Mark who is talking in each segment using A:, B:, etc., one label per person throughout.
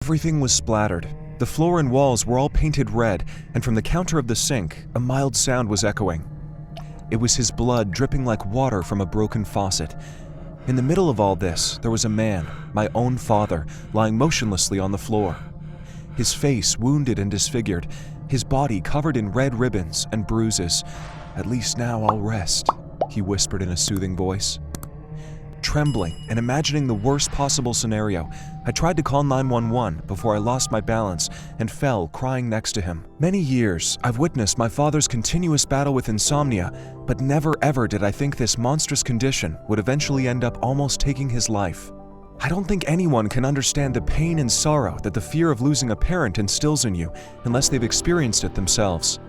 A: Everything was splattered. The floor and walls were all painted red, and from the counter of the sink, a mild sound was echoing. It was his blood dripping like water from a broken faucet. In the middle of all this, there was a man, my own father, lying motionlessly on the floor. His face wounded and disfigured, his body covered in red ribbons and bruises. "At least now I'll rest," he whispered in a soothing voice. Trembling and imagining the worst possible scenario, I tried to call 911 before I lost my balance and fell crying next to him. Many years, I've witnessed my father's continuous battle with insomnia, but never ever did I think this monstrous condition would eventually end up almost taking his life. I don't think anyone can understand the pain and sorrow that the fear of losing a parent instills in you unless they've experienced it themselves.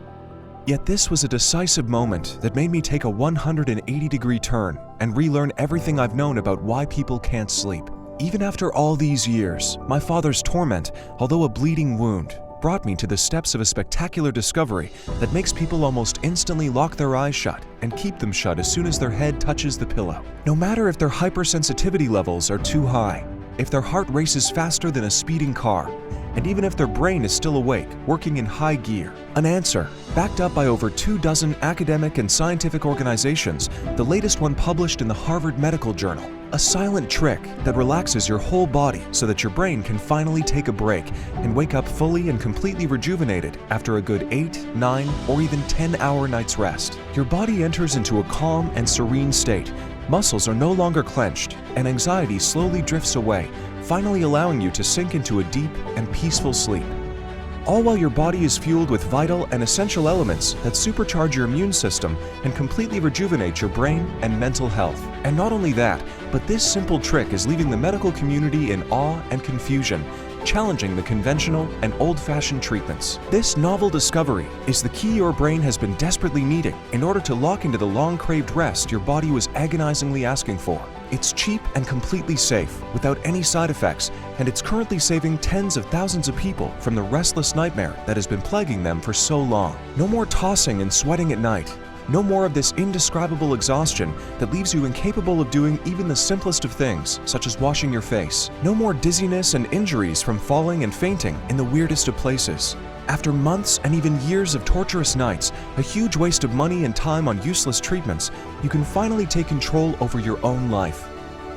A: Yet this was a decisive moment that made me take a 180-degree turn and relearn everything I've known about why people can't sleep. Even after all these years, my father's torment, although a bleeding wound, brought me to the steps of a spectacular discovery that makes people almost instantly lock their eyes shut and keep them shut as soon as their head touches the pillow. No matter if their hypersensitivity levels are too high, if their heart races faster than a speeding car, and even if their brain is still awake, working in high gear. An answer, backed up by over 24 academic and scientific organizations, the latest one published in the Harvard Medical Journal. A silent trick that relaxes your whole body so that your brain can finally take a break and wake up fully and completely rejuvenated after a good 8, 9, or even 10-hour night's rest. Your body enters into a calm and serene state. Muscles are no longer clenched, and anxiety slowly drifts away, finally allowing you to sink into a deep and peaceful sleep. All while your body is fueled with vital and essential elements that supercharge your immune system and completely rejuvenate your brain and mental health. And not only that, but this simple trick is leaving the medical community in awe and confusion, challenging the conventional and old-fashioned treatments. This novel discovery is the key your brain has been desperately needing in order to lock into the long-craved rest your body was agonizingly asking for. It's cheap and completely safe, without any side effects, and it's currently saving tens of thousands of people from the restless nightmare that has been plaguing them for so long. No more tossing and sweating at night. No more of this indescribable exhaustion that leaves you incapable of doing even the simplest of things, such as washing your face. No more dizziness and injuries from falling and fainting in the weirdest of places. After months and even years of torturous nights, a huge waste of money and time on useless treatments, you can finally take control over your own life.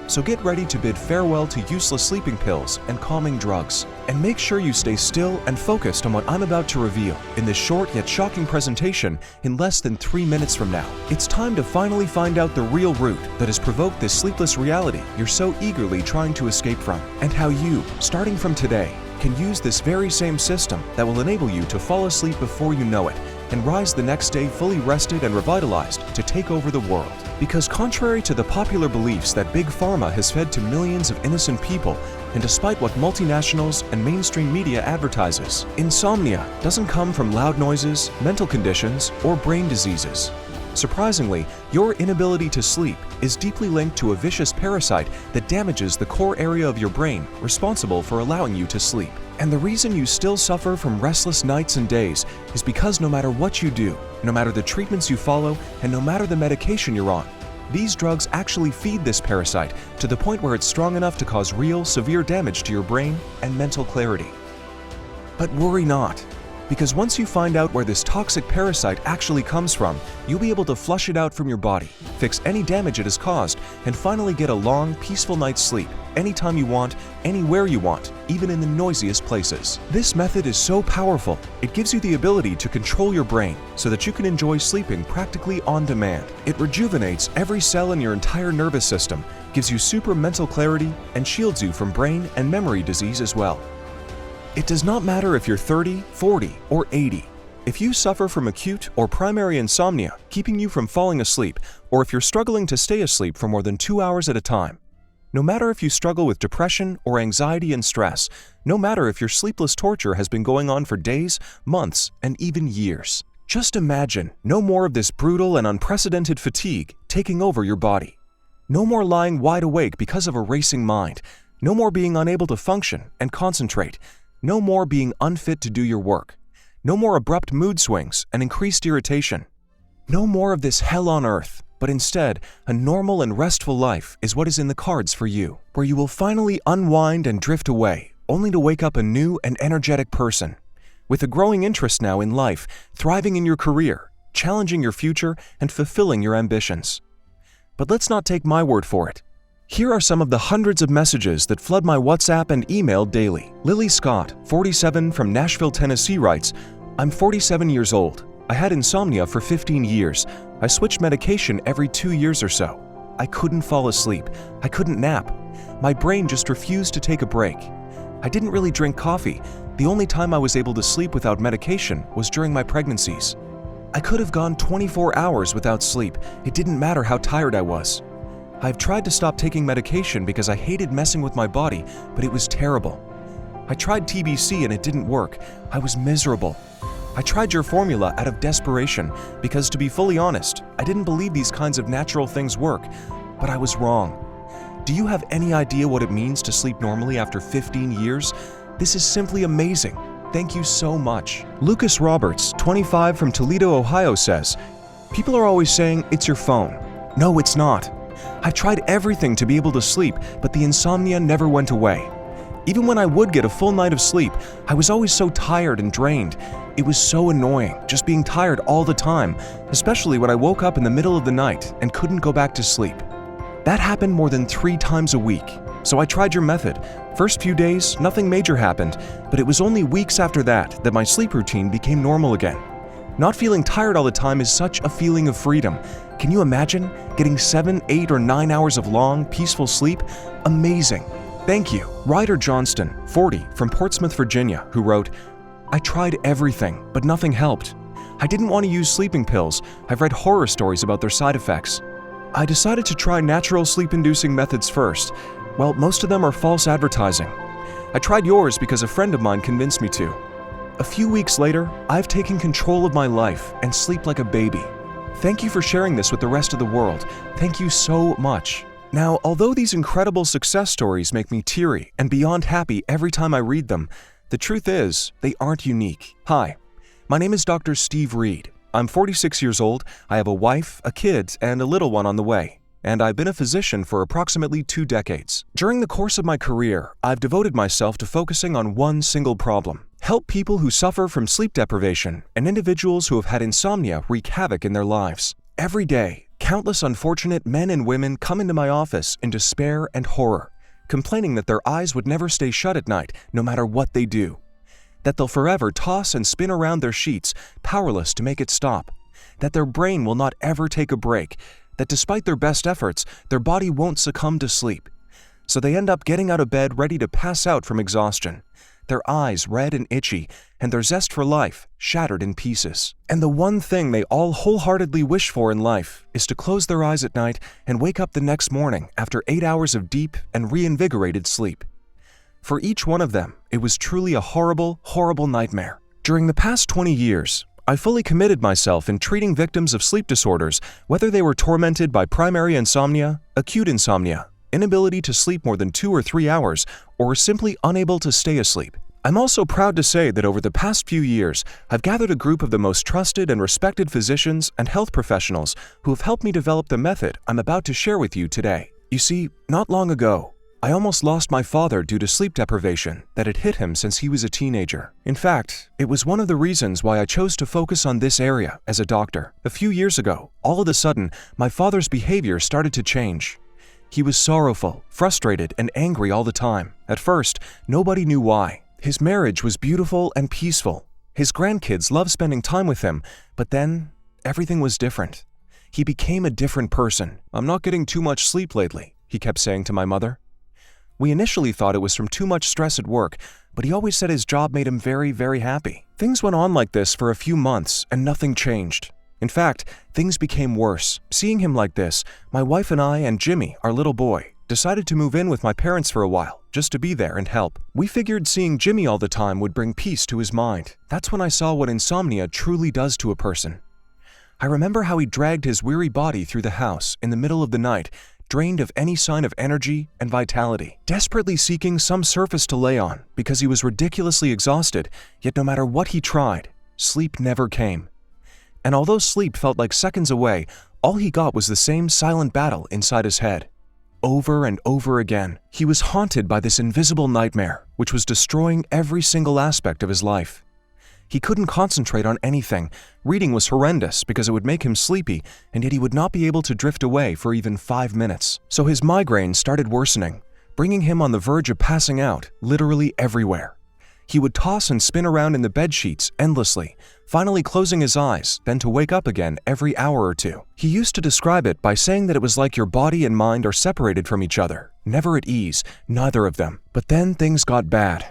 A: So get ready to bid farewell to useless sleeping pills and calming drugs. And make sure you stay still and focused on what I'm about to reveal in this short yet shocking presentation in less than 3 minutes from now. It's time to finally find out the real root that has provoked this sleepless reality you're so eagerly trying to escape from, and how you, starting from today, can use this very same system that will enable you to fall asleep before you know it and rise the next day fully rested and revitalized to take over the world. Because contrary to the popular beliefs that Big Pharma has fed to millions of innocent people, and despite what multinationals and mainstream media advertises, insomnia doesn't come from loud noises, mental conditions, or brain diseases. Surprisingly, your inability to sleep is deeply linked to a vicious parasite that damages the core area of your brain responsible for allowing you to sleep. And the reason you still suffer from restless nights and days is because no matter what you do, no matter the treatments you follow, and no matter the medication you're on, these drugs actually feed this parasite to the point where it's strong enough to cause real, severe damage to your brain and mental clarity. But worry not. Because once you find out where this toxic parasite actually comes from, you'll be able to flush it out from your body, fix any damage it has caused, and finally get a long, peaceful night's sleep, anytime you want, anywhere you want, even in the noisiest places. This method is so powerful, it gives you the ability to control your brain so that you can enjoy sleeping practically on demand. It rejuvenates every cell in your entire nervous system, gives you super mental clarity, and shields you from brain and memory disease as well. It does not matter if you're 30, 40, or 80. If you suffer from acute or primary insomnia, keeping you from falling asleep, or if you're struggling to stay asleep for more than 2 hours at a time, no matter if you struggle with depression or anxiety and stress, no matter if your sleepless torture has been going on for days, months, and even years, just imagine no more of this brutal and unprecedented fatigue taking over your body. No more lying wide awake because of a racing mind. No more being unable to function and concentrate. No more being unfit to do your work. No more abrupt mood swings and increased irritation. No more of this hell on earth, but instead, a normal and restful life is what is in the cards for you, where you will finally unwind and drift away, only to wake up a new and energetic person, with a growing interest now in life, thriving in your career, challenging your future, and fulfilling your ambitions. But let's not take my word for it. Here are some of the hundreds of messages that flood my WhatsApp and email daily. Lily Scott, 47, from Nashville, Tennessee writes, "I'm 47 years old. I had insomnia for 15 years. I switched medication every 2 years or so. I couldn't fall asleep. I couldn't nap. My brain just refused to take a break. I didn't really drink coffee. The only time I was able to sleep without medication was during my pregnancies. I could have gone 24 hours without sleep. It didn't matter how tired I was. I've tried to stop taking medication because I hated messing with my body, but it was terrible. I tried TBC and it didn't work. I was miserable. I tried your formula out of desperation because, to be fully honest, I didn't believe these kinds of natural things work, but I was wrong. Do you have any idea what it means to sleep normally after 15 years? This is simply amazing. Thank you so much." Lucas Roberts, 25, from Toledo, Ohio says, "People are always saying it's your phone. No, it's not. I've tried everything to be able to sleep, but the insomnia never went away. Even when I would get a full night of sleep, I was always so tired and drained. It was so annoying, just being tired all the time, especially when I woke up in the middle of the night and couldn't go back to sleep. That happened more than 3 times a week. So I tried your method. First few days, nothing major happened, but it was only weeks after that my sleep routine became normal again. Not feeling tired all the time is such a feeling of freedom. Can you imagine getting 7, 8, or 9 hours of long, peaceful sleep? Amazing. Thank you." Ryder Johnston, 40, from Portsmouth, Virginia, who wrote, "I tried everything, but nothing helped. I didn't want to use sleeping pills. I've read horror stories about their side effects. I decided to try natural sleep-inducing methods first. Well, most of them are false advertising. I tried yours because a friend of mine convinced me to. A few weeks later, I've taken control of my life and sleep like a baby. Thank you for sharing this with the rest of the world. Thank you so much." Now, although these incredible success stories make me teary and beyond happy every time I read them, the truth is, they aren't unique. Hi, my name is Dr. Steve Reed. I'm 46 years old, I have a wife, a kid, and a little one on the way, and I've been a physician for approximately 2 decades. During the course of my career, I've devoted myself to focusing on one single problem: help people who suffer from sleep deprivation and individuals who have had insomnia wreak havoc in their lives. Every day, countless unfortunate men and women come into my office in despair and horror, complaining that their eyes would never stay shut at night, no matter what they do. That they'll forever toss and spin around their sheets, powerless to make it stop. That their brain will not ever take a break. That despite their best efforts, their body won't succumb to sleep. So they end up getting out of bed ready to pass out from exhaustion. Their eyes red and itchy, and their zest for life shattered in pieces. And the one thing they all wholeheartedly wish for in life is to close their eyes at night and wake up the next morning after 8 hours of deep and reinvigorated sleep. For each one of them, it was truly a horrible, horrible nightmare. During the past 20 years, I fully committed myself in treating victims of sleep disorders, whether they were tormented by primary insomnia, acute insomnia, inability to sleep more than 2 or 3 hours, or simply unable to stay asleep. I'm also proud to say that over the past few years, I've gathered a group of the most trusted and respected physicians and health professionals who have helped me develop the method I'm about to share with you today. You see, not long ago, I almost lost my father due to sleep deprivation that had hit him since he was a teenager. In fact, it was one of the reasons why I chose to focus on this area as a doctor. A few years ago, all of a sudden, my father's behavior started to change. He was sorrowful, frustrated, and angry all the time. At first, nobody knew why. His marriage was beautiful and peaceful. His grandkids loved spending time with him, but then everything was different. He became a different person. "I'm not getting too much sleep lately," he kept saying to my mother. We initially thought it was from too much stress at work, but he always said his job made him very, very happy. Things went on like this for a few months and nothing changed. In fact, things became worse. Seeing him like this, my wife and I and Jimmy, our little boy, decided to move in with my parents for a while, just to be there and help. We figured seeing Jimmy all the time would bring peace to his mind. That's when I saw what insomnia truly does to a person. I remember how he dragged his weary body through the house in the middle of the night, drained of any sign of energy and vitality, desperately seeking some surface to lay on because he was ridiculously exhausted, yet no matter what he tried, sleep never came. And although sleep felt like seconds away, all he got was the same silent battle inside his head. over and over again. He was haunted by this invisible nightmare, which was destroying every single aspect of his life. He couldn't concentrate on anything. Reading was horrendous because it would make him sleepy, and yet he would not be able to drift away for even 5 minutes. So his migraine started worsening, bringing him on the verge of passing out, literally everywhere. He would toss and spin around in the bed sheets endlessly, finally closing his eyes, then to wake up again every hour or two. He used to describe it by saying that it was like your body and mind are separated from each other, never at ease, neither of them. But then things got bad,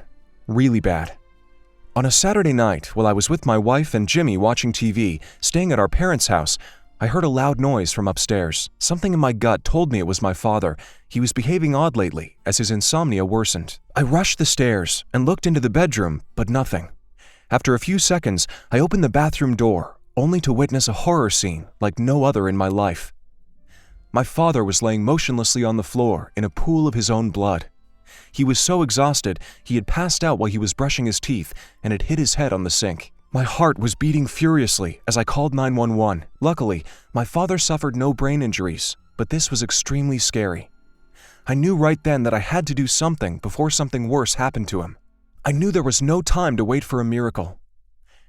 A: really bad. On a Saturday night, while I was with my wife and Jimmy watching TV, staying at our parents' house, I heard a loud noise from upstairs. Something in my gut told me it was my father. He was behaving odd lately as his insomnia worsened. I rushed the stairs and looked into the bedroom, but nothing. After a few seconds, I opened the bathroom door, only to witness a horror scene like no other in my life. My father was laying motionlessly on the floor in a pool of his own blood. He was so exhausted, he had passed out while he was brushing his teeth and had hit his head on the sink. My heart was beating furiously as I called 911. Luckily, my father suffered no brain injuries, but this was extremely scary. I knew right then that I had to do something before something worse happened to him. I knew there was no time to wait for a miracle.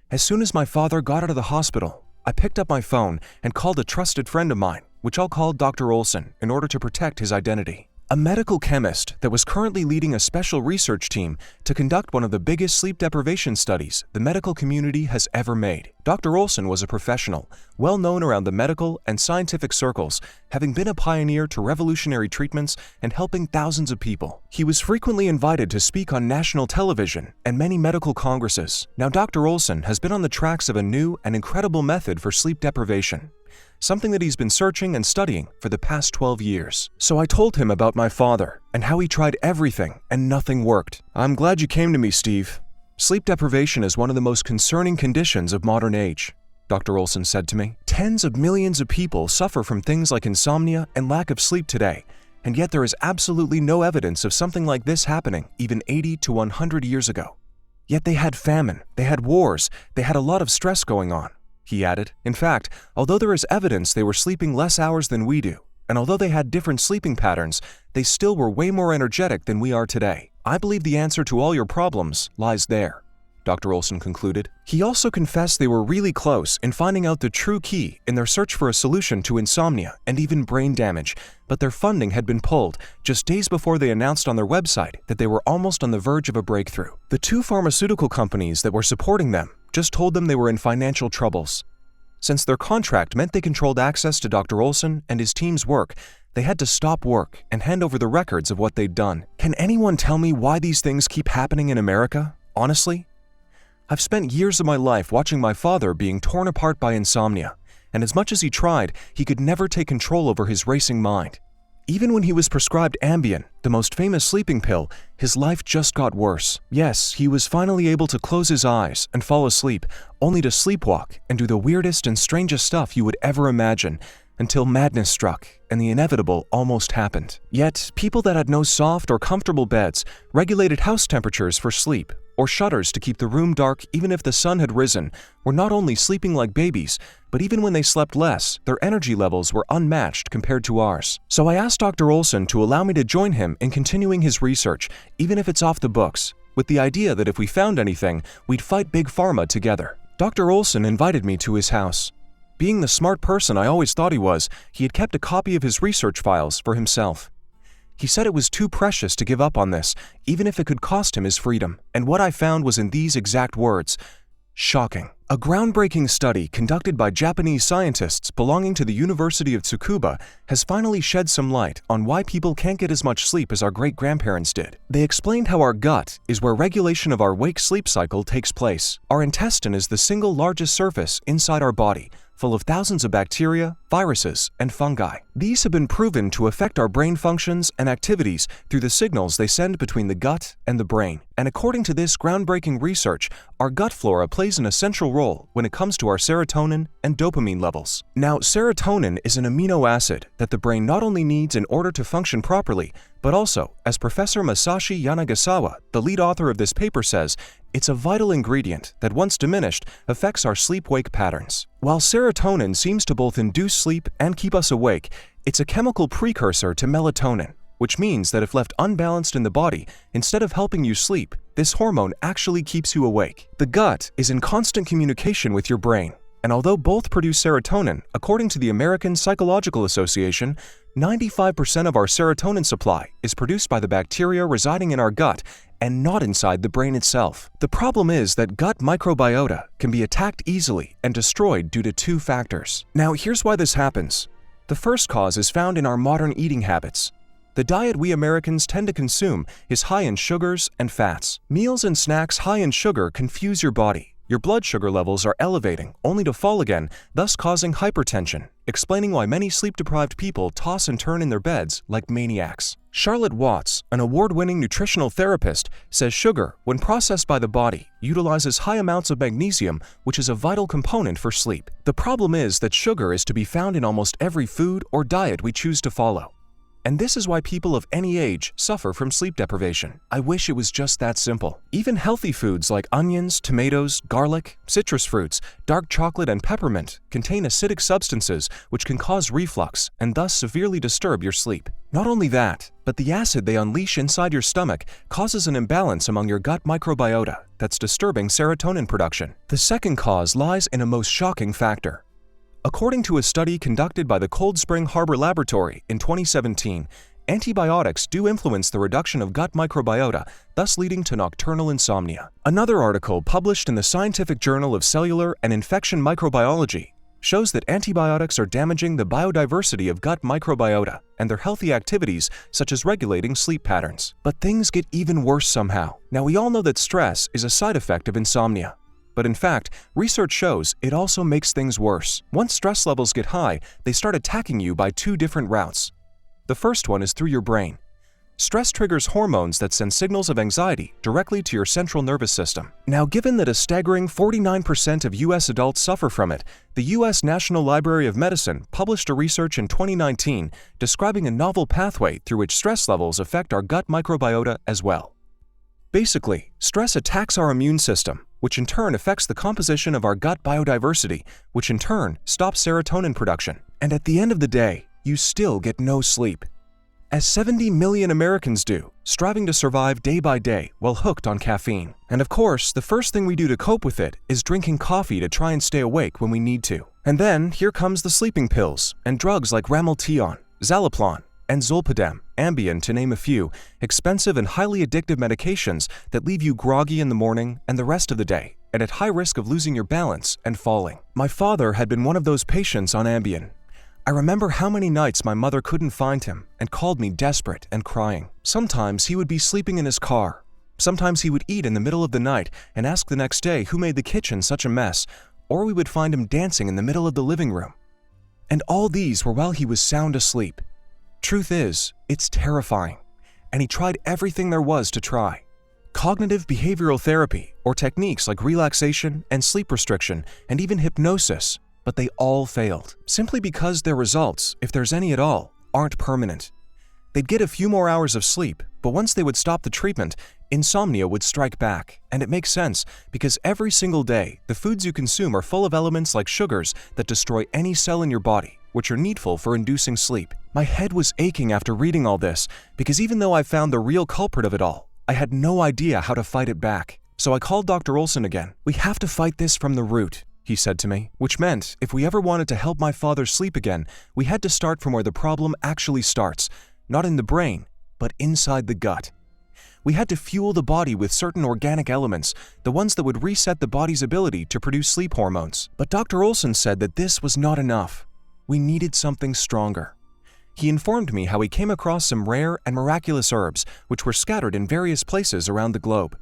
A: As soon as my father got out of the hospital, I picked up my phone and called a trusted friend of mine, which I'll call Dr. Olson in order to protect his identity. A medical chemist that was currently leading a special research team to conduct one of the biggest sleep deprivation studies the medical community has ever made. Dr. Olson was a professional, well known around the medical and scientific circles, having been a pioneer to revolutionary treatments and helping thousands of people. He was frequently invited to speak on national television and many medical congresses. Now, Dr. Olson has been on the tracks of a new and incredible method for sleep deprivation, something that he's been searching and studying for the past 12 years. So I told him about my father and how he tried everything and nothing worked. "I'm glad you came to me, Steve. Sleep deprivation is one of the most concerning conditions of modern age," Dr. Olson said to me. "Tens of millions of people suffer from things like insomnia and lack of sleep today, and yet there is absolutely no evidence of something like this happening even 80 to 100 years ago. Yet they had famine, they had wars, they had a lot of stress going on," he added. "In fact, although there is evidence they were sleeping less hours than we do, and although they had different sleeping patterns, they still were way more energetic than we are today. I believe the answer to all your problems lies there," Dr. Olson concluded. He also confessed they were really close in finding out the true key in their search for a solution to insomnia and even brain damage, but their funding had been pulled just days before they announced on their website that they were almost on the verge of a breakthrough. The 2 pharmaceutical companies that were supporting them just told them they were in financial troubles. Since their contract meant they controlled access to Dr. Olson and his team's work, they had to stop work and hand over the records of what they'd done. Can anyone tell me why these things keep happening in America? Honestly, I've spent years of my life watching my father being torn apart by insomnia, and as much as he tried, he could never take control over his racing mind. Even when he was prescribed Ambien, the most famous sleeping pill, his life just got worse. Yes, he was finally able to close his eyes and fall asleep, only to sleepwalk and do the weirdest and strangest stuff you would ever imagine, until madness struck and the inevitable almost happened. Yet, people that had no soft or comfortable beds, regulated house temperatures for sleep, or shutters to keep the room dark even if the sun had risen, were not only sleeping like babies, but even when they slept less, their energy levels were unmatched compared to ours. So I asked Dr. Olson to allow me to join him in continuing his research, even if it's off the books, with the idea that if we found anything, we'd fight Big Pharma together. Dr. Olson invited me to his house. Being the smart person I always thought he was, he had kept a copy of his research files for himself. He said it was too precious to give up on this, even if it could cost him his freedom. And what I found was in these exact words: shocking. A groundbreaking study conducted by Japanese scientists belonging to the University of Tsukuba has finally shed some light on why people can't get as much sleep as our great-grandparents did. They explained how our gut is where regulation of our wake-sleep cycle takes place. Our intestine is the single largest surface inside our body, full of thousands of bacteria, viruses, and fungi. These have been proven to affect our brain functions and activities through the signals they send between the gut and the brain. And according to this groundbreaking research, our gut flora plays an essential role when it comes to our serotonin and dopamine levels. Now, serotonin is an amino acid that the brain not only needs in order to function properly, but also, as Professor Masashi Yanagasawa, the lead author of this paper, says, it's a vital ingredient that, once diminished, affects our sleep-wake patterns. While serotonin seems to both induce sleep and keep us awake, It's a chemical precursor to melatonin, which means that if left unbalanced in the body, instead of helping you sleep, this hormone actually keeps you awake. The gut is in constant communication with your brain, and although both produce serotonin, according to the American Psychological Association, 95% of our serotonin supply is produced by the bacteria residing in our gut and not inside the brain itself. The problem is that gut microbiota can be attacked easily and destroyed due to two factors. Now, here's why this happens. The first cause is found in our modern eating habits. The diet we Americans tend to consume is high in sugars and fats. Meals and snacks high in sugar confuse your body. Your blood sugar levels are elevating, only to fall again, thus causing hypertension, explaining why many sleep-deprived people toss and turn in their beds like maniacs. Charlotte Watts, an award-winning nutritional therapist, says sugar, when processed by the body, utilizes high amounts of magnesium, which is a vital component for sleep. The problem is that sugar is to be found in almost every food or diet we choose to follow. And this is why people of any age suffer from sleep deprivation. I wish it was just that simple. Even healthy foods like onions, tomatoes, garlic, citrus fruits, dark chocolate, and peppermint contain acidic substances which can cause reflux and thus severely disturb your sleep. Not only that, but the acid they unleash inside your stomach causes an imbalance among your gut microbiota that's disturbing serotonin production. The second cause lies in a most shocking factor. According to a study conducted by the Cold Spring Harbor Laboratory in 2017, antibiotics do influence the reduction of gut microbiota, thus leading to nocturnal insomnia. Another article published in the Scientific Journal of Cellular and Infection Microbiology shows that antibiotics are damaging the biodiversity of gut microbiota and their healthy activities such as regulating sleep patterns. But things get even worse somehow. Now, we all know that stress is a side effect of insomnia. But in fact, research shows it also makes things worse. Once stress levels get high, they start attacking you by two different routes. The first one is through your brain. Stress triggers hormones that send signals of anxiety directly to your central nervous system. Now, given that a staggering 49% of U.S. adults suffer from it, the U.S. National Library of Medicine published a research in 2019 describing a novel pathway through which stress levels affect our gut microbiota as well. Basically, stress attacks our immune system, which in turn affects the composition of our gut biodiversity, which in turn stops serotonin production. And at the end of the day, you still get no sleep. As 70 million Americans do, striving to survive day by day while hooked on caffeine. And of course, the first thing we do to cope with it is drinking coffee to try and stay awake when we need to. And then here comes the sleeping pills and drugs like Ramelteon, Zaloplan, and Zolpidem, Ambien to name a few, expensive and highly addictive medications that leave you groggy in the morning and the rest of the day, and at high risk of losing your balance and falling. My father had been one of those patients on Ambien. I remember how many nights my mother couldn't find him and called me desperate and crying. Sometimes he would be sleeping in his car. Sometimes he would eat in the middle of the night and ask the next day who made the kitchen such a mess, or we would find him dancing in the middle of the living room. And all these were while he was sound asleep. Truth is, it's terrifying, and he tried everything there was to try. Cognitive behavioral therapy, or techniques like relaxation and sleep restriction, and even hypnosis, but they all failed, simply because their results, if there's any at all, aren't permanent. They'd get a few more hours of sleep, but once they would stop the treatment, insomnia would strike back. And it makes sense, because every single day, the foods you consume are full of elements like sugars that destroy any cell in your body, which are needful for inducing sleep. My head was aching after reading all this, because even though I found the real culprit of it all, I had no idea how to fight it back. So I called Dr. Olson again. "We have to fight this from the root," he said to me, which meant if we ever wanted to help my father sleep again, we had to start from where the problem actually starts, not in the brain, but inside the gut. We had to fuel the body with certain organic elements, the ones that would reset the body's ability to produce sleep hormones. But Dr. Olson said that this was not enough. We needed something stronger. He informed me how he came across some rare and miraculous herbs which were scattered in various places around the globe.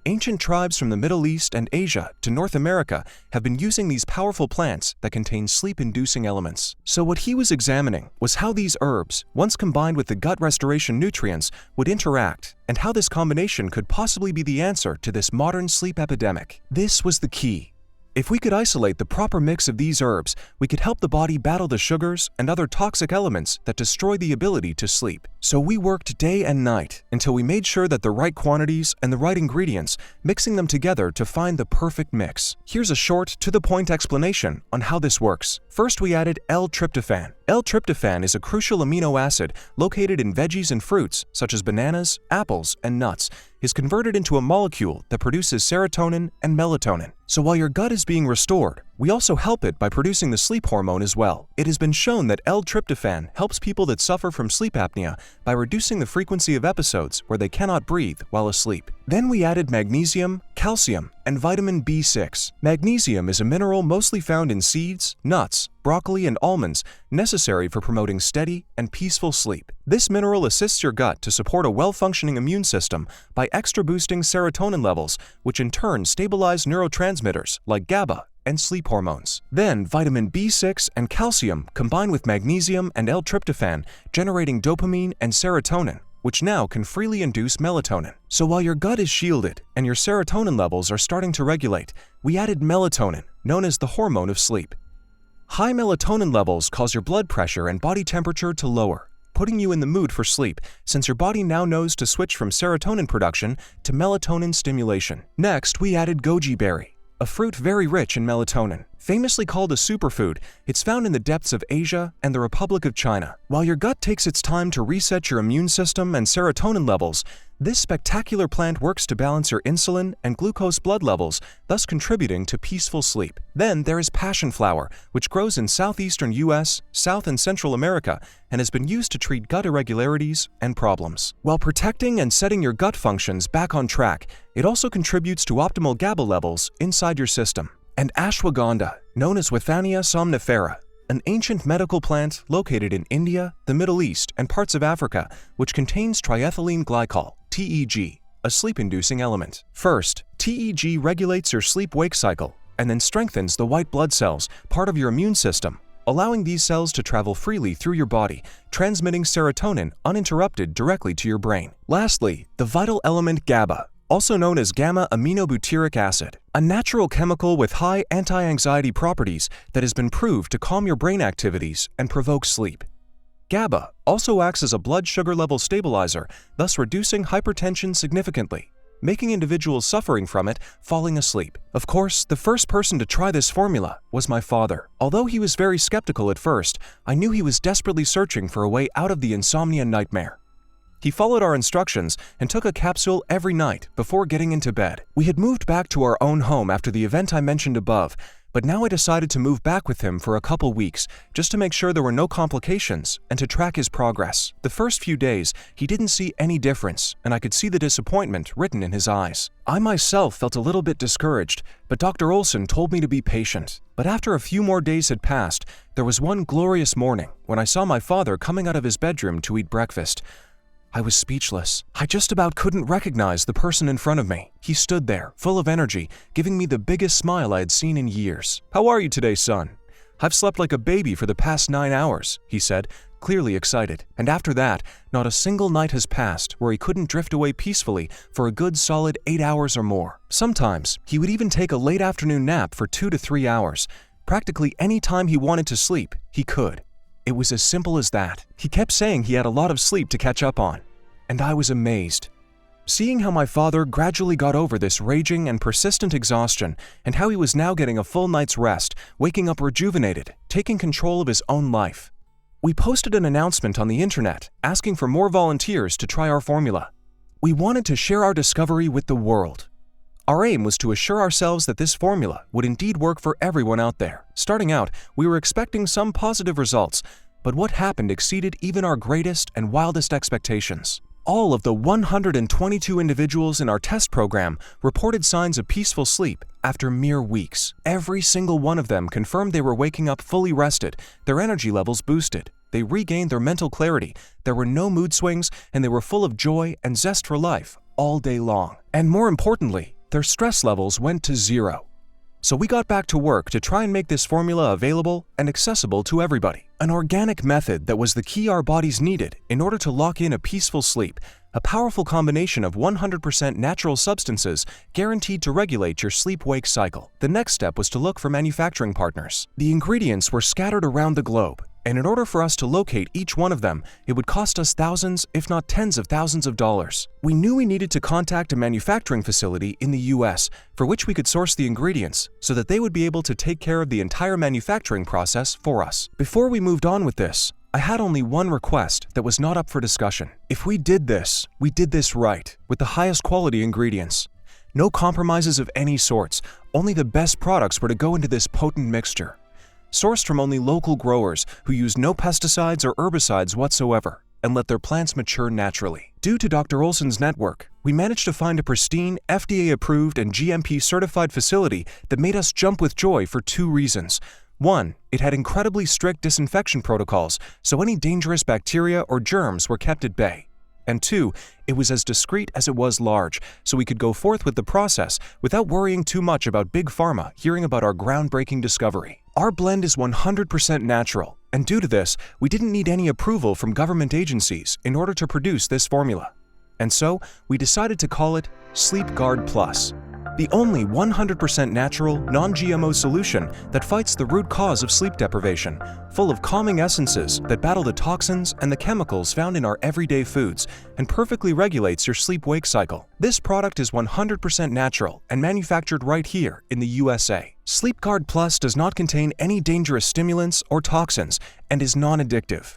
A: Ancient tribes from the Middle East and Asia to North America have been using these powerful plants that contain sleep-inducing elements. So what he was examining was how these herbs, once combined with the gut restoration nutrients, would interact, and how this combination could possibly be the answer to this modern sleep epidemic. This was the key. If we could isolate the proper mix of these herbs, we could help the body battle the sugars and other toxic elements that destroy the ability to sleep. So we worked day and night until we made sure that the right quantities and the right ingredients, mixing them together to find the perfect mix. Here's a short, to-the-point explanation on how this works. First, we added L-tryptophan, L-tryptophan is a crucial amino acid located in veggies and fruits, such as bananas, apples, and nuts, is converted into a molecule that produces serotonin and melatonin. So while your gut is being restored, we also help it by producing the sleep hormone as well. It has been shown that L-tryptophan helps people that suffer from sleep apnea by reducing the frequency of episodes where they cannot breathe while asleep. Then we added magnesium, calcium, and vitamin B6. Magnesium is a mineral mostly found in seeds, nuts, broccoli, and almonds, necessary for promoting steady and peaceful sleep. This mineral assists your gut to support a well-functioning immune system by extra boosting serotonin levels, which in turn stabilize neurotransmitters like GABA and sleep hormones. Then, vitamin B6 and calcium combine with magnesium and L-tryptophan, generating dopamine and serotonin, which now can freely induce melatonin. So while your gut is shielded and your serotonin levels are starting to regulate, we added melatonin, known as the hormone of sleep. High melatonin levels cause your blood pressure and body temperature to lower, putting you in the mood for sleep, since your body now knows to switch from serotonin production to melatonin stimulation. Next, we added goji berry, a fruit very rich in melatonin. Famously called a superfood, it's found in the depths of Asia and the Republic of China. While your gut takes its time to reset your immune system and serotonin levels, this spectacular plant works to balance your insulin and glucose blood levels, thus contributing to peaceful sleep. Then there is passion flower, which grows in southeastern US, South and Central America, and has been used to treat gut irregularities and problems. While protecting and setting your gut functions back on track, it also contributes to optimal GABA levels inside your system. And ashwagandha, known as Withania somnifera, an ancient medical plant located in India, the Middle East, and parts of Africa, which contains triethylene glycol, TEG, a sleep-inducing element. First, TEG regulates your sleep-wake cycle and then strengthens the white blood cells, part of your immune system, allowing these cells to travel freely through your body, transmitting serotonin uninterrupted directly to your brain. Lastly, the vital element GABA, also known as gamma-aminobutyric acid, a natural chemical with high anti-anxiety properties that has been proved to calm your brain activities and provoke sleep. GABA also acts as a blood sugar level stabilizer, thus reducing hypertension significantly, making individuals suffering from it falling asleep. Of course, the first person to try this formula was my father. Although he was very skeptical at first, I knew he was desperately searching for a way out of the insomnia nightmare. He followed our instructions and took a capsule every night before getting into bed. We had moved back to our own home after the event I mentioned above, but now I decided to move back with him for a couple weeks just to make sure there were no complications and to track his progress. The first few days, he didn't see any difference, and I could see the disappointment written in his eyes. I myself felt a little bit discouraged, but Dr. Olson told me to be patient. But after a few more days had passed, there was one glorious morning when I saw my father coming out of his bedroom to eat breakfast. I was speechless. I just about couldn't recognize the person in front of me. He stood there, full of energy, giving me the biggest smile I had seen in years. "How are you today, son?" "I've slept like a baby for the past 9 hours," he said, clearly excited. And after that, not a single night has passed where he couldn't drift away peacefully for a good solid 8 hours or more. Sometimes, he would even take a late afternoon nap for 2 to 3 hours. Practically any time he wanted to sleep, he could. It was as simple as that. He kept saying he had a lot of sleep to catch up on, and I was amazed. Seeing how my father gradually got over this raging and persistent exhaustion, and how he was now getting a full night's rest, waking up rejuvenated, taking control of his own life. We posted an announcement on the internet asking for more volunteers to try our formula. We wanted to share our discovery with the world. Our aim was to assure ourselves that this formula would indeed work for everyone out there. Starting out, we were expecting some positive results, but what happened exceeded even our greatest and wildest expectations. All of the 122 individuals in our test program reported signs of peaceful sleep after mere weeks. Every single one of them confirmed they were waking up fully rested, their energy levels boosted, they regained their mental clarity, there were no mood swings, and they were full of joy and zest for life all day long. And more importantly, their stress levels went to zero. So we got back to work to try and make this formula available and accessible to everybody. An organic method that was the key our bodies needed in order to lock in a peaceful sleep, a powerful combination of 100% natural substances guaranteed to regulate your sleep-wake cycle. The next step was to look for manufacturing partners. The ingredients were scattered around the globe, And in order for us to locate each one of them, it would cost us thousands, if not tens of thousands of dollars. We knew we needed to contact a manufacturing facility in the US for which we could source the ingredients so that they would be able to take care of the entire manufacturing process for us. Before we moved on with this, I had only one request that was not up for discussion. If we did this right, with the highest quality ingredients. No compromises of any sorts, only the best products were to go into this potent mixture. Sourced from only local growers who use no pesticides or herbicides whatsoever and let their plants mature naturally. Due to Dr. Olson's network, we managed to find a pristine, FDA-approved and GMP-certified facility that made us jump with joy for 2 reasons. 1, it had incredibly strict disinfection protocols, so any dangerous bacteria or germs were kept at bay. And 2, it was as discreet as it was large, so we could go forth with the process without worrying too much about Big Pharma hearing about our groundbreaking discovery. Our blend is 100% natural, and due to this, we didn't need any approval from government agencies in order to produce this formula. And so, we decided to call it Sleep Guard Plus. The only 100% natural, non-GMO solution that fights the root cause of sleep deprivation, full of calming essences that battle the toxins and the chemicals found in our everyday foods, and perfectly regulates your sleep-wake cycle. This product is 100% natural and manufactured right here in the USA. Sleep Guard Plus does not contain any dangerous stimulants or toxins and is non-addictive.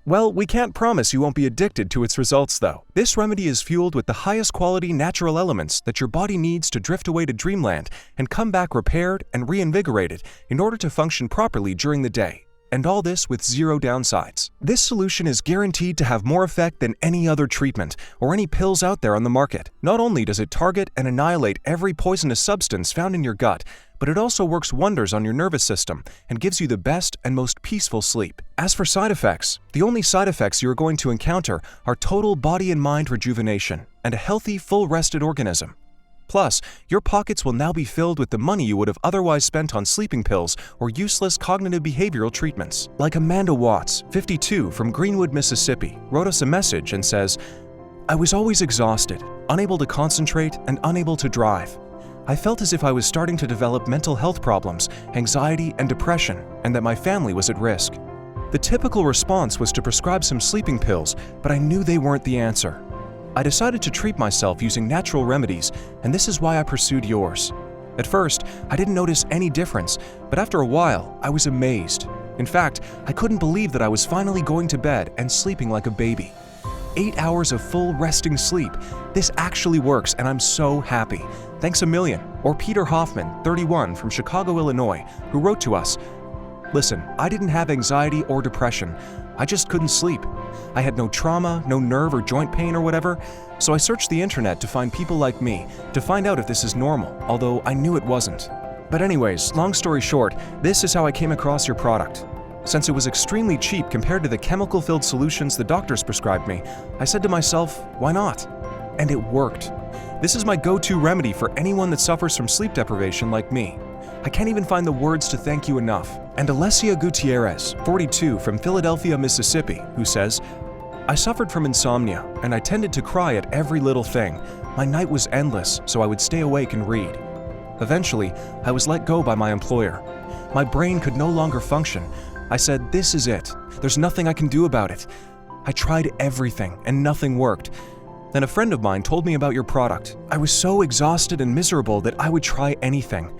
A: Well, we can't promise you won't be addicted to its results, though. This remedy is fueled with the highest quality natural elements that your body needs to drift away to dreamland and come back repaired and reinvigorated in order to function properly during the day. And all this with 0 downsides. This solution is guaranteed to have more effect than any other treatment or any pills out there on the market. Not only does it target and annihilate every poisonous substance found in your gut, but it also works wonders on your nervous system and gives you the best and most peaceful sleep. As for side effects, the only side effects you are going to encounter are total body and mind rejuvenation and a healthy, full-rested organism. Plus, your pockets will now be filled with the money you would have otherwise spent on sleeping pills or useless cognitive behavioral treatments. Like Amanda Watts, 52, from Greenwood, Mississippi, wrote us a message and says, "I was always exhausted, unable to concentrate, and unable to drive. I felt as if I was starting to develop mental health problems, anxiety, and depression, and that my family was at risk. The typical response was to prescribe some sleeping pills, but I knew they weren't the answer. I decided to treat myself using natural remedies, and this is why I pursued yours. At first, I didn't notice any difference, but after a while, I was amazed. In fact, I couldn't believe that I was finally going to bed and sleeping like a baby. 8 hours of full resting sleep. This actually works, and I'm so happy. Thanks a million." Or Peter Hoffman, 31, from Chicago, Illinois, who wrote to us, "Listen, I didn't have anxiety or depression. I just couldn't sleep. I had no trauma, no nerve or joint pain or whatever, so I searched the internet to find people like me, to find out if this is normal, although I knew it wasn't. But anyways, long story short, this is how I came across your product. Since it was extremely cheap compared to the chemical-filled solutions the doctors prescribed me, I said to myself, why not? And it worked. This is my go-to remedy for anyone that suffers from sleep deprivation like me. I can't even find the words to thank you enough." And Alessia Gutierrez, 42, from Philadelphia, Mississippi, who says, "I suffered from insomnia, and I tended to cry at every little thing. My night was endless, so I would stay awake and read. Eventually, I was let go by my employer. My brain could no longer function. I said, this is it. There's nothing I can do about it. I tried everything, and nothing worked. Then a friend of mine told me about your product. I was so exhausted and miserable that I would try anything.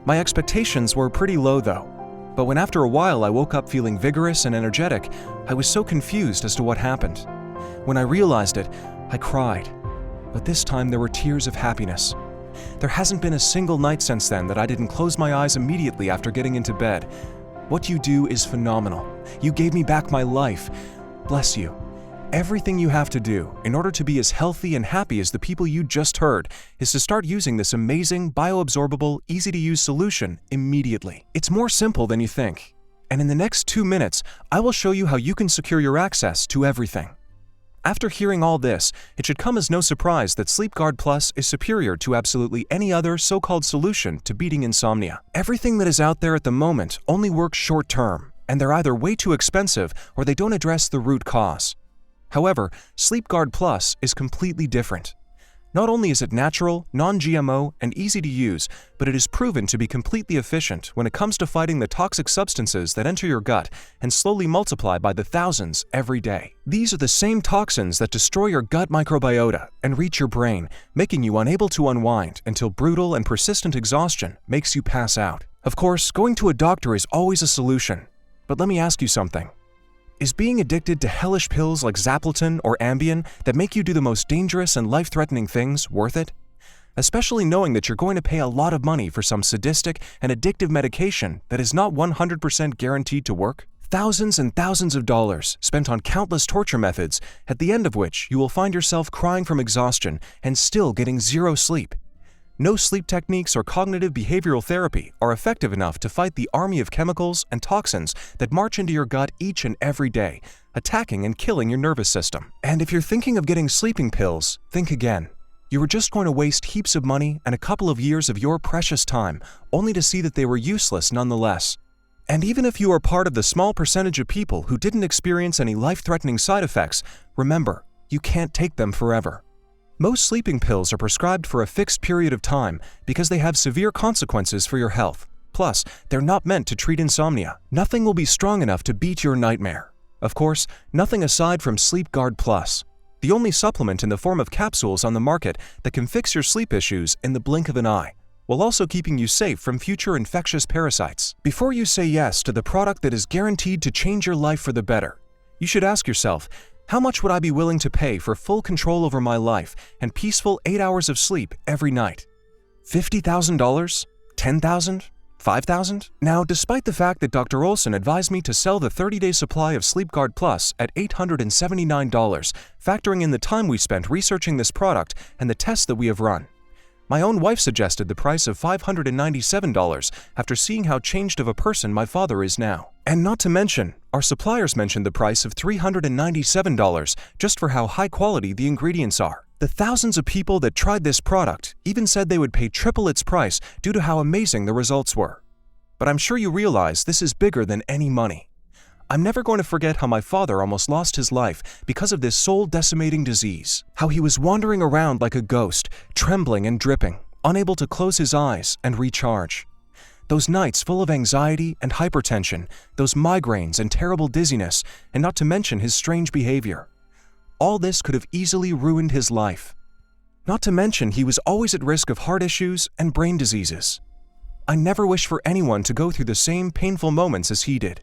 A: My expectations were pretty low though. But when after a while I woke up feeling vigorous and energetic, I was so confused as to what happened. When I realized it, I cried. But this time there were tears of happiness. There hasn't been a single night since then that I didn't close my eyes immediately after getting into bed. What you do is phenomenal. You gave me back my life. Bless you. Everything you have to do in order to be as healthy and happy as the people you just heard is to start using this amazing, bioabsorbable, easy-to-use solution immediately. It's more simple than you think. And in the next 2 minutes, I will show you how you can secure your access to everything. After hearing all this, it should come as no surprise that SleepGuard Plus is superior to absolutely any other so-called solution to beating insomnia. Everything that is out there at the moment only works short-term, and they're either way too expensive or they don't address the root cause. However, SleepGuard Plus is completely different. Not only is it natural, non-GMO, and easy to use, but it is proven to be completely efficient when it comes to fighting the toxic substances that enter your gut and slowly multiply by the thousands every day. These are the same toxins that destroy your gut microbiota and reach your brain, making you unable to unwind until brutal and persistent exhaustion makes you pass out. Of course, going to a doctor is always a solution, but let me ask you something. Is being addicted to hellish pills like Zapleton or Ambien that make you do the most dangerous and life-threatening things worth it? Especially knowing that you're going to pay a lot of money for some sadistic and addictive medication that is not 100% guaranteed to work? Thousands and thousands of dollars spent on countless torture methods, at the end of which you will find yourself crying from exhaustion and still getting zero sleep. No sleep techniques or cognitive behavioral therapy are effective enough to fight the army of chemicals and toxins that march into your gut each and every day, attacking and killing your nervous system. And if you're thinking of getting sleeping pills, think again. You were just going to waste heaps of money and a couple of years of your precious time, only to see that they were useless nonetheless. And even if you are part of the small percentage of people who didn't experience any life-threatening side effects, remember, you can't take them forever. Most sleeping pills are prescribed for a fixed period of time because they have severe consequences for your health. Plus, they're not meant to treat insomnia. Nothing will be strong enough to beat your nightmare. Of course, nothing aside from SleepGuard Plus, the only supplement in the form of capsules on the market that can fix your sleep issues in the blink of an eye, while also keeping you safe from future infectious parasites. Before you say yes to the product that is guaranteed to change your life for the better, you should ask yourself, how much would I be willing to pay for full control over my life and peaceful 8 hours of sleep every night? $50,000? $10,000? $5,000? Now, despite the fact that Dr. Olson advised me to sell the 30-day supply of SleepGuard Plus at $879, factoring in the time we spent researching this product and the tests that we have run, my own wife suggested the price of $597 after seeing how changed of a person my father is now. And not to mention, our suppliers mentioned the price of $397 just for how high quality the ingredients are. The thousands of people that tried this product even said they would pay triple its price due to how amazing the results were. But I'm sure you realize this is bigger than any money. I'm never going to forget how my father almost lost his life because of this soul-decimating disease. How he was wandering around like a ghost, trembling and dripping, unable to close his eyes and recharge. Those nights full of anxiety and hypertension, those migraines and terrible dizziness, and not to mention his strange behavior. All this could have easily ruined his life. Not to mention he was always at risk of heart issues and brain diseases. I never wish for anyone to go through the same painful moments as he did.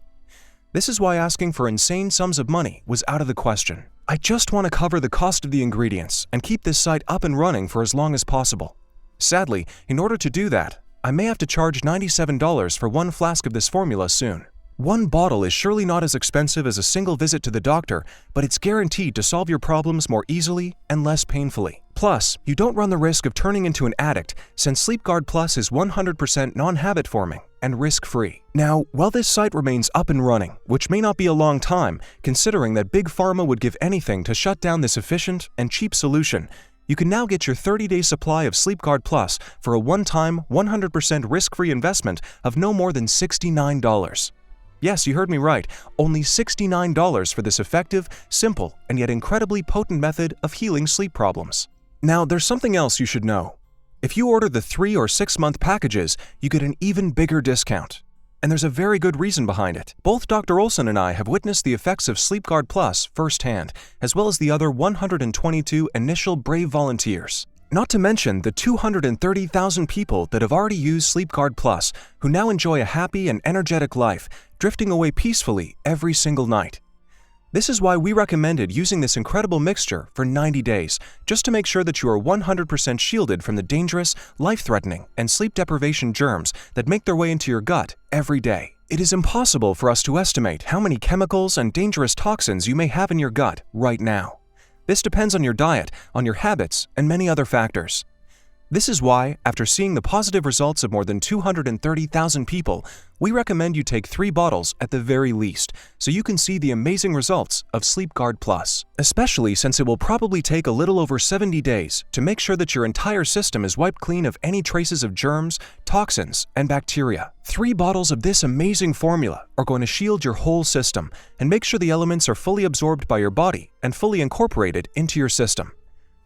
A: This is why asking for insane sums of money was out of the question. I just want to cover the cost of the ingredients and keep this site up and running for as long as possible. Sadly, in order to do that, I may have to charge $97 for one flask of this formula soon. One bottle is surely not as expensive as a single visit to the doctor, but it's guaranteed to solve your problems more easily and less painfully. Plus, you don't run the risk of turning into an addict since SleepGuard Plus is 100% non-habit forming and risk-free. Now, while this site remains up and running, which may not be a long time, considering that Big Pharma would give anything to shut down this efficient and cheap solution, you can now get your 30-day supply of SleepGuard Plus for a one-time, 100% risk-free investment of no more than $69. Yes, you heard me right, only $69 for this effective, simple, and yet incredibly potent method of healing sleep problems. Now, there's something else you should know. If you order the 3 or 6 month packages, you get an even bigger discount. And there's a very good reason behind it. Both Dr. Olson and I have witnessed the effects of SleepGuard Plus firsthand, as well as the other 122 initial brave volunteers. Not to mention the 230,000 people that have already used SleepGuard Plus, who now enjoy a happy and energetic life, drifting away peacefully every single night. This is why we recommended using this incredible mixture for 90 days, just to make sure that you are 100% shielded from the dangerous, life-threatening, and sleep deprivation germs that make their way into your gut every day. It is impossible for us to estimate how many chemicals and dangerous toxins you may have in your gut right now. This depends on your diet, on your habits, and many other factors. This is why, after seeing the positive results of more than 230,000 people, we recommend you take 3 bottles at the very least, so you can see the amazing results of SleepGuard Plus, especially since it will probably take a little over 70 days to make sure that your entire system is wiped clean of any traces of germs, toxins, and bacteria. 3 bottles of this amazing formula are going to shield your whole system and make sure the elements are fully absorbed by your body and fully incorporated into your system.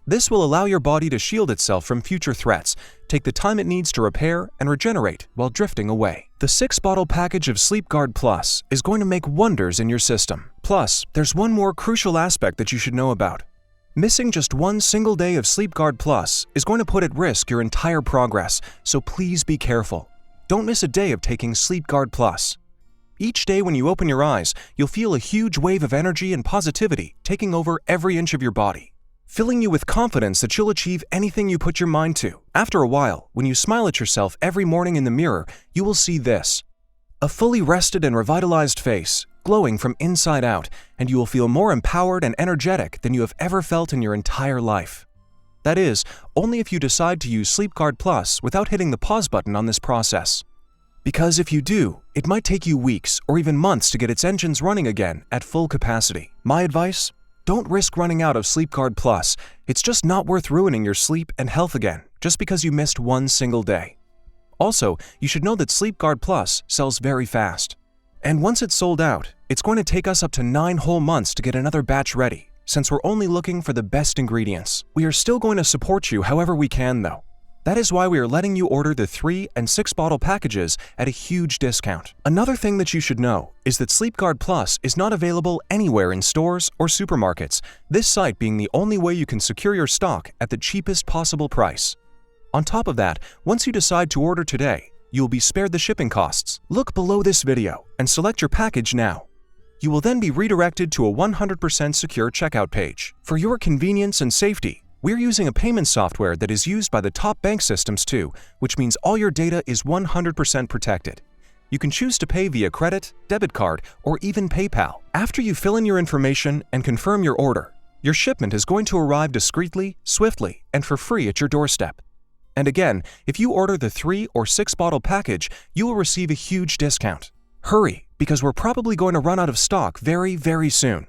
A: This will allow your body to shield itself from future threats, take the time it needs to repair and regenerate while drifting away. The 6-bottle package of Sleep Guard Plus is going to make wonders in your system. Plus, there's one more crucial aspect that you should know about. Missing just one single day of Sleep Guard Plus is going to put at risk your entire progress, so please be careful. Don't miss a day of taking Sleep Guard Plus. Each day when you open your eyes, you'll feel a huge wave of energy and positivity taking over every inch of your body, filling you with confidence that you'll achieve anything you put your mind to. After a while, when you smile at yourself every morning in the mirror, you will see this: a fully rested and revitalized face, glowing from inside out, and you will feel more empowered and energetic than you have ever felt in your entire life. That is, only if you decide to use Sleep Guard Plus without hitting the pause button on this process. Because if you do, it might take you weeks or even months to get its engines running again at full capacity. My advice? Don't risk running out of Sleep Guard Plus. It's just not worth ruining your sleep and health again just because you missed one single day. Also, you should know that Sleep Guard Plus sells very fast. And once it's sold out, it's going to take us up to 9 whole months to get another batch ready, since we're only looking for the best ingredients. We are still going to support you however we can though. That is why we are letting you order the 3 and 6-bottle packages at a huge discount. Another thing that you should know is that Sleep Guard Plus is not available anywhere in stores or supermarkets, this site being the only way you can secure your stock at the cheapest possible price. On top of that, once you decide to order today, you will be spared the shipping costs. Look below this video and select your package now. You will then be redirected to a 100% secure checkout page. For your convenience and safety, we're using a payment software that is used by the top bank systems too, which means all your data is 100% protected. You can choose to pay via credit, debit card, or even PayPal. After you fill in your information and confirm your order, your shipment is going to arrive discreetly, swiftly, and for free at your doorstep. And again, if you order the 3 or 6-bottle package, you will receive a huge discount. Hurry, because we're probably going to run out of stock very, very soon.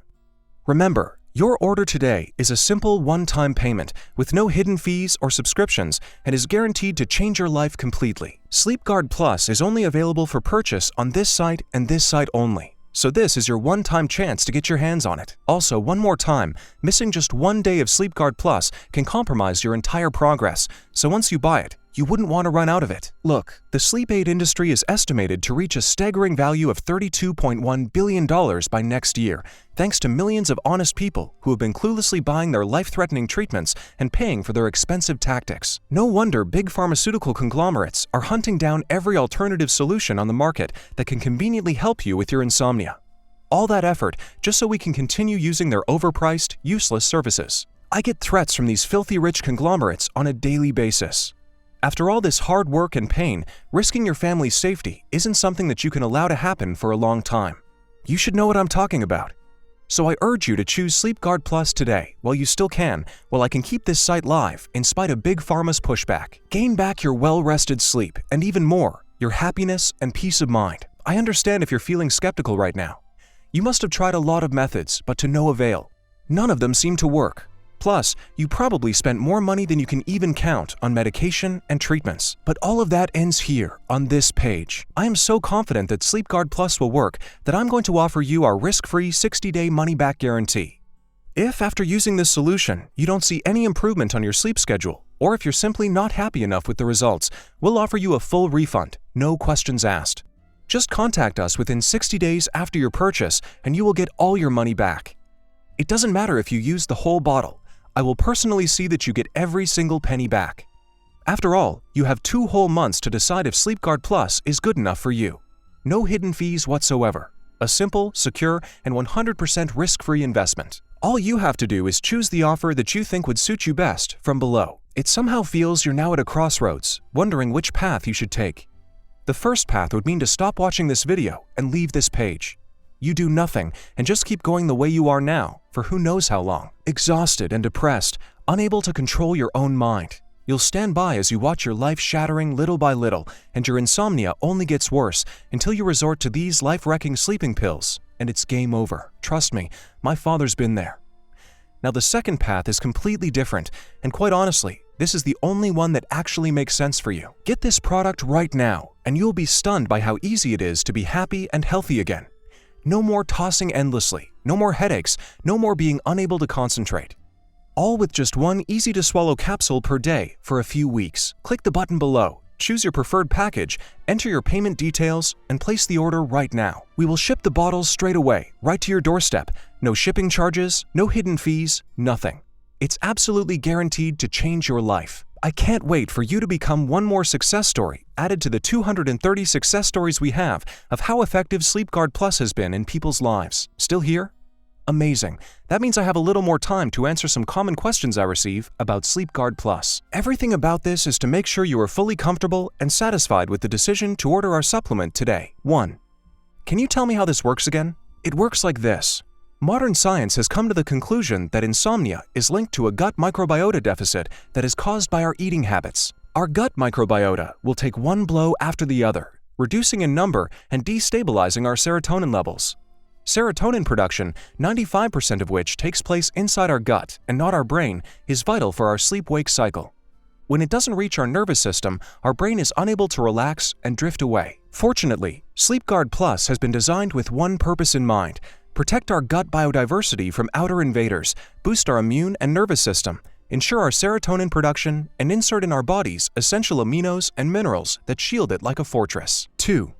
A: Remember, your order today is a simple one-time payment with no hidden fees or subscriptions and is guaranteed to change your life completely. Sleep Guard Plus is only available for purchase on this site and this site only. So this is your one-time chance to get your hands on it. Also, one more time, missing just one day of Sleep Guard Plus can compromise your entire progress, so once you buy it, you wouldn't want to run out of it. Look, the sleep aid industry is estimated to reach a staggering value of $32.1 billion by next year, thanks to millions of honest people who have been cluelessly buying their life-threatening treatments and paying for their expensive tactics. No wonder big pharmaceutical conglomerates are hunting down every alternative solution on the market that can conveniently help you with your insomnia. All that effort just so we can continue using their overpriced, useless services. I get threats from these filthy rich conglomerates on a daily basis. After all this hard work and pain, risking your family's safety isn't something that you can allow to happen for a long time. You should know what I'm talking about. So I urge you to choose Sleep Guard Plus today while you still can, while I can keep this site live in spite of Big Pharma's pushback. Gain back your well-rested sleep and even more, your happiness and peace of mind. I understand if you're feeling skeptical right now. You must have tried a lot of methods, but to no avail. None of them seem to work. Plus, you probably spent more money than you can even count on medication and treatments. But all of that ends here, on this page. I am so confident that Sleep Guard Plus will work that I'm going to offer you our risk-free 60-day money-back guarantee. If, after using this solution, you don't see any improvement on your sleep schedule, or if you're simply not happy enough with the results, we'll offer you a full refund, no questions asked. Just contact us within 60 days after your purchase and you will get all your money back. It doesn't matter if you use the whole bottle. I will personally see that you get every single penny back. After all, you have 2 whole months to decide if Sleep Guard Plus is good enough for you. No hidden fees whatsoever. A simple, secure, and 100% risk-free investment. All you have to do is choose the offer that you think would suit you best from below. It somehow feels you're now at a crossroads, wondering which path you should take. The first path would mean to stop watching this video and leave this page. You do nothing and just keep going the way you are now for who knows how long. Exhausted and depressed, unable to control your own mind. You'll stand by as you watch your life shattering little by little, and your insomnia only gets worse until you resort to these life-wrecking sleeping pills, and it's game over. Trust me, my father's been there. Now the second path is completely different, and quite honestly, this is the only one that actually makes sense for you. Get this product right now, and you'll be stunned by how easy it is to be happy and healthy again. No more tossing endlessly, no more headaches, no more being unable to concentrate. all with just one easy-to-swallow capsule per day for a few weeks. Click the button below, choose your preferred package, enter your payment details, and place the order right now. We will ship the bottles straight away, right to your doorstep. No shipping charges, no hidden fees, nothing. It's absolutely guaranteed to change your life. I can't wait for you to become one more success story added to the 230 success stories we have of how effective SleepGuard Plus has been in people's lives. Still here? Amazing. That means I have a little more time to answer some common questions I receive about SleepGuard Plus. Everything about this is to make sure you are fully comfortable and satisfied with the decision to order our supplement today. 1. Can you tell me how this works again? It works like this. Modern science has come to the conclusion that insomnia is linked to a gut microbiota deficit that is caused by our eating habits. Our gut microbiota will take one blow after the other, reducing in number and destabilizing our serotonin levels. Serotonin production, 95% of which takes place inside our gut and not our brain, is vital for our sleep-wake cycle. When it doesn't reach our nervous system, our brain is unable to relax and drift away. Fortunately, SleepGuard Plus has been designed with one purpose in mind: protect our gut biodiversity from outer invaders, boost our immune and nervous system, ensure our serotonin production, and insert in our bodies essential aminos and minerals that shield it like a fortress. 2.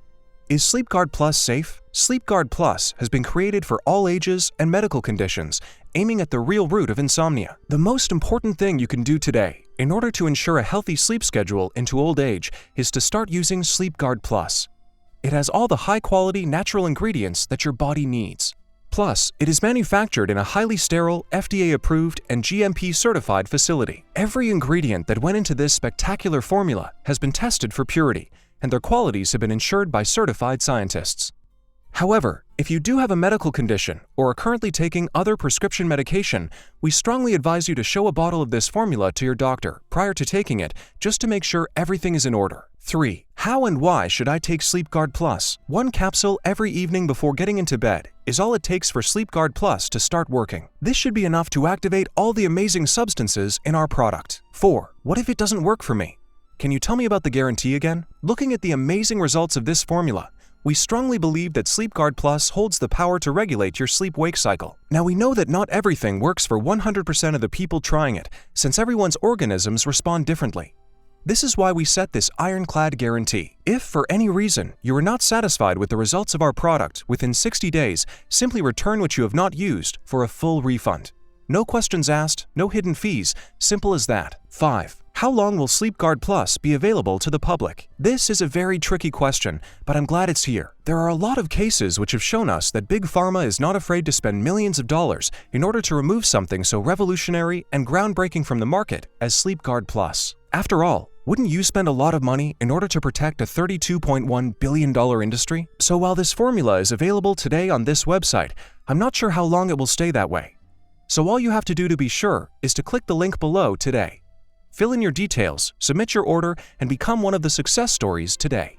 A: Is SleepGuard Plus safe? SleepGuard Plus has been created for all ages and medical conditions, aiming at the real root of insomnia. The most important thing you can do today, in order to ensure a healthy sleep schedule into old age, is to start using SleepGuard Plus. It has all the high-quality natural ingredients that your body needs. Plus, it is manufactured in a highly sterile, FDA-approved, and GMP-certified facility. Every ingredient that went into this spectacular formula has been tested for purity, and their qualities have been ensured by certified scientists. However, if you do have a medical condition or are currently taking other prescription medication, we strongly advise you to show a bottle of this formula to your doctor prior to taking it, just to make sure everything is in order. 3. How and why should I take SleepGuard Plus? One capsule every evening before getting into bed is all it takes for SleepGuard Plus to start working. This should be enough to activate all the amazing substances in our product. 4. What if it doesn't work for me? Can you tell me about the guarantee again? Looking at the amazing results of this formula, we strongly believe that SleepGuard Plus holds the power to regulate your sleep-wake cycle. Now, we know that not everything works for 100% of the people trying it, since everyone's organisms respond differently. This is why we set this ironclad guarantee. If, for any reason, you are not satisfied with the results of our product within 60 days, simply return what you have not used for a full refund. No questions asked, no hidden fees, simple as that. 5. How long will SleepGuard Plus be available to the public? This is a very tricky question, but I'm glad it's here. There are a lot of cases which have shown us that Big Pharma is not afraid to spend millions of dollars in order to remove something so revolutionary and groundbreaking from the market as SleepGuard Plus. After all, wouldn't you spend a lot of money in order to protect a $32.1 billion industry? So while this formula is available today on this website, I'm not sure how long it will stay that way. So all you have to do to be sure is to click the link below today. Fill in your details, submit your order, and become one of the success stories today.